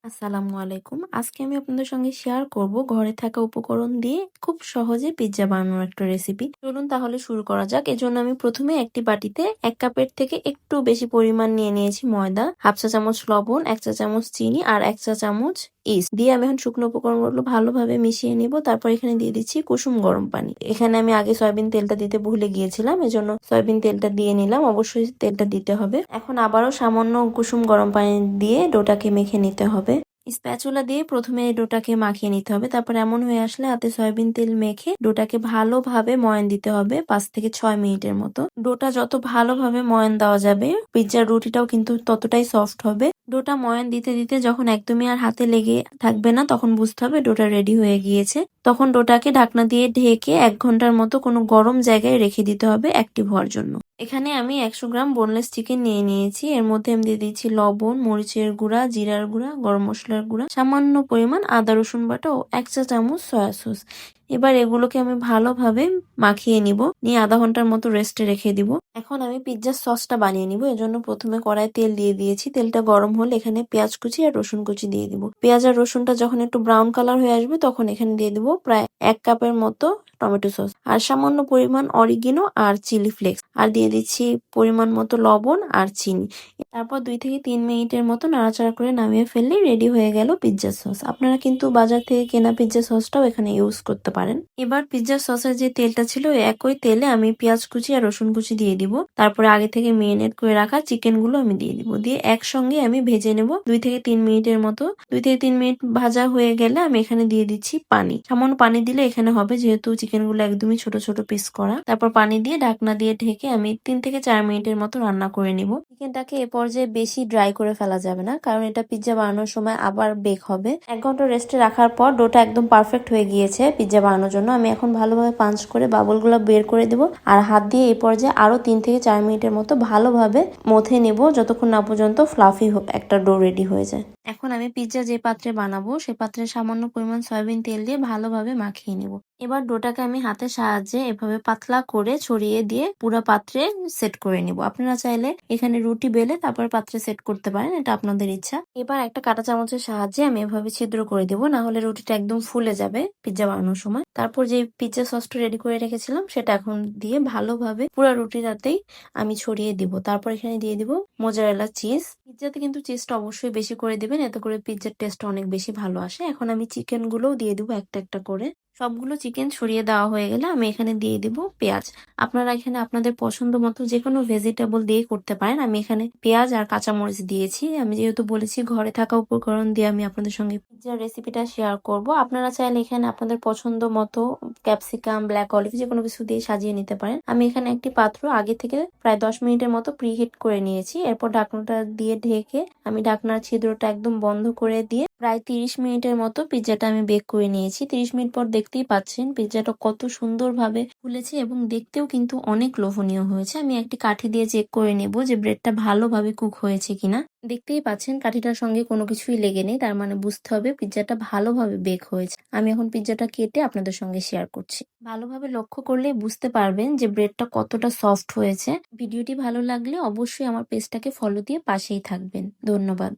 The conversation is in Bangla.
আসসালামু আলাইকুম। আজকে আমি আপনাদের সঙ্গে শেয়ার করব ঘরে থাকা উপকরণ দিয়ে খুব সহজে পিজ্জা বানানোর একটা রেসিপি। চলুন তাহলে শুরু করা যাক। এজন্য আমি প্রথমে একটি বাটিতে ১ কাপের থেকে একটু বেশি পরিমাণ নিয়ে নিয়েছি ময়দা, 1/2 চা চামচ লবণ, 1 চা চামচ চিনি আর 1 চা চামচ ইস্ট দিয়ে আমি এখন শুকনো উপকরণগুলো ভালোভাবে মিশিয়ে নিব। তারপর এখানে দিয়ে দিচ্ছি কুসুম গরম পানি। এখানে আমি আগে সয়াবিন তেলটা দিতে ভুলে গিয়েছিলাম, এজন্য সয়াবিন তেলটা দিয়ে নিলাম। অবশ্যই তেলটা দিতে হবে। এখন আবারও সামান্য কুসুম গরম পানি দিয়ে ডোটাকে মেখে নিতে হবে। স্প্যাচুলা দিয়ে প্রথমে এই ডোটাকে মাখিয়ে নিতে হবে। তারপর এমন হয়ে আসলে হাতে সয়াবিন তেল মেখে ডোটাকে ভালোভাবে ময়ান দিতে হবে 5 থেকে 6 মিনিটের মতো। ডোটা যত ভালোভাবে ময়ান দেওয়া যাবে পিৎজার রুটিটাও কিন্তু ততটাই সফট হবে। ডোটা ময়ান দিতে দিতে যখন একদমই আর হাতে লেগে থাকবে না তখন বুঝতে হবে ডোটা রেডি হয়ে গিয়েছে। তখন ডোটাকে ঢাকনা দিয়ে ঢেকে 1 ঘন্টার মতো কোনো গরম জায়গায় রেখে দিতে হবে অ্যাক্টিভ হওয়ার জন্য। এখানে আমি 100 গ্রাম বোনলেস চিকেন নিয়ে নিয়েছি। এর মধ্যে আমি দিয়ে দিচ্ছি লবণ, মরিচের গুঁড়া, জিরার গুঁড়া, গরম মশলার গুঁড়া, সামান্য পরিমাণ আদা রসুন বাটা ও 1 চা চামচ সয়া সস। এবার এগুলোকে আমি ভালোভাবে মাখিয়ে নিব, নিয়ে আধা ঘন্টার মতো রেস্টে রেখে দিব। এখন আমি পিৎজার সসটা বানিয়ে নিব। এজন্য প্রথমে কড়াই তেল দিয়ে দিয়েছি। তেলটা গরম হলে এখানে পেঁয়াজ কুচি আর রসুন কুচি দিয়ে দিব। পেঁয়াজ আর রসুনটা যখন একটু ব্রাউন কালার হয়ে আসবে তখন এখানে দিয়ে দিব প্রায় 1 কাপের মতো টমেটো সস আর সামান্য পরিমাণ অরিগেনো আর চিলি ফ্লেক্স আর দিয়ে দিচ্ছি পরিমাণ মতো লবণ আর চিনি। তারপর 2 থেকে 3 মিনিটের মতো নাড়াচাড়া করে নামিয়ে ফেললেই রেডি হয়ে গেল পিৎজা সস। আপনারা কিন্তু বাজার থেকে কেনা পিৎজা সসটাও এখানে ইউজ করতে পারেন। এবার পিৎজা সসের যে তেলটা ছিল একই তেলে আমি পেঁয়াজ কুচি আর রসুন কুচি দিয়ে দিব। তারপরে আগে থেকে মেরিনেট করে রাখা চিকেন গুলো আমি দিয়ে দিব। দিয়ে একসঙ্গে আমি ভেজে নেব 2 থেকে 3 মিনিটের মতো। 2 থেকে 3 মিনিট ভাজা হয়ে গেলে আমি এখানে দিয়ে দিচ্ছি পানি। সামান্য পানি দিলে এখানে হবে, যেহেতু চিকেন গুলো একদমই ছোট ছোট পিস করা। তারপর পানি দিয়ে ঢাকনা দিয়ে ঢেকে আমি 3 থেকে 4 মিনিটের মতো রান্না করে নিব। চিকেনটাকে এ পর্যায়ে বেশি ড্রাই করে ফেলা যাবে না, কারণ এটা পিৎজা বানানোর সময় আবার বেক হবে। 1 ঘন্টা রেস্টে রাখার পর ডোটা একদম পারফেক্ট হয়ে গিয়েছে পিৎজা বানানোর জন্য। আমি এখন ভালোভাবে পাঞ্চ করে বাবলগুলো বের করে দেব আর হাত দিয়ে এই পর্যায়ে আরো 3 থেকে 4 মিনিটের মতো ভালোভাবে মথে নেব, যতক্ষণ না পর্যন্ত ফ্লাফি একটা ডো রেডি হয়ে যায়। এখন আমি পিৎজা যে পাত্রে বানাবো সে পাত্রে সামান্য পরিমাণ সয়াবিন তেল দিয়ে ভালোভাবে মাখিয়ে নেব। এবার ডোটাকে আমি হাতের সাহায্যে এভাবে পাতলা করে ছড়িয়ে দিয়ে পুরো পাত্রে সেট করে নিব। আপনারা চাইলে এখানে রুটি বেলে তারপর পাত্রে সেট করতে পারেন, এটা আপনাদের ইচ্ছা। এবার একটা কাঁটা চামচের সাহায্যে আমি এভাবে ছিদ্র করে দিব, না হলে রুটিটা একদম ফুলে যাবে পিৎজা বানানোর সময়। তারপর যে পিৎজা সসটা রেডি করে রেখেছিলাম সেটা এখন দিয়ে ভালোভাবে পুরো রুটিটাতেই আমি ছড়িয়ে দিব। তারপর এখানে দিয়ে দিব মোজারেলা চিজ। পিৎজাতে কিন্তু চিজটা অবশ্যই বেশি করে দিবেন, এতে করে পিৎজার টেস্টটা অনেক বেশি ভালো আসে। এখন আমি চিকেন গুলোও দিয়ে দিব একটা একটা করে। সবগুলো চিকেন ছড়িয়ে দেওয়া হয়ে গেলে আমি এখানে দিয়ে দিব পেঁয়াজ। আপনারা এখানে আপনাদের পছন্দ মতো যে কোনো ভেজিটেবল দিয়ে করতে পারেন। আমি এখানে পেঁয়াজ আর কাঁচামরিচ দিয়েছি। আমি যেহেতু বলেছি ঘরে থাকা উপকরণ দিয়ে আমি আপনাদের সঙ্গে পিৎজার রেসিপিটা শেয়ার করব। আপনারা চাইলে এখানে আপনাদের পছন্দ মতো ক্যাপসিকাম, ব্ল্যাক অলিভ যে কোনো কিছু দিয়ে সাজিয়ে নিতে পারেন। আমি এখানে একটি পাত্র আগে থেকে প্রায় 10 মিনিটের মতো প্রিহিট করে নিয়েছি। এরপর ঢাকনাটা দিয়ে ঢেকে আমি ঢাকনার ছিদ্রটা একদম বন্ধ করে দিয়ে প্রায় 30 মিনিটের মতো পিৎজাটা আমি বেক করে নিয়েছি। 30 মিনিট পর দেখতেই পাচ্ছেন পিৎজাটা কত সুন্দরভাবে ফুলেছে এবং দেখতেও কিন্তু অনেক লোভনীয় হয়েছে। আমি একটি কাঠি দিয়ে চেক করে নেব যে ব্রেডটা ভালোভাবে কুক হয়েছে কিনা। দেখতেই পাচ্ছেন কাঠিটার সঙ্গে কোনো কিছুই লেগে নেই, তার মানে বুঝতে হবে পিৎজাটা ভালোভাবে বেক হয়েছে। আমি এখন পিৎজাটা কেটে আপনাদের সঙ্গে শেয়ার করছি। ভালোভাবে লক্ষ্য করলে বুঝতে পারবেন যে ব্রেডটা কতটা সফট হয়েছে। ভিডিওটি ভালো লাগলে অবশ্যই আমার পেজটাকে ফলো দিয়ে পাশেই থাকবেন। ধন্যবাদ।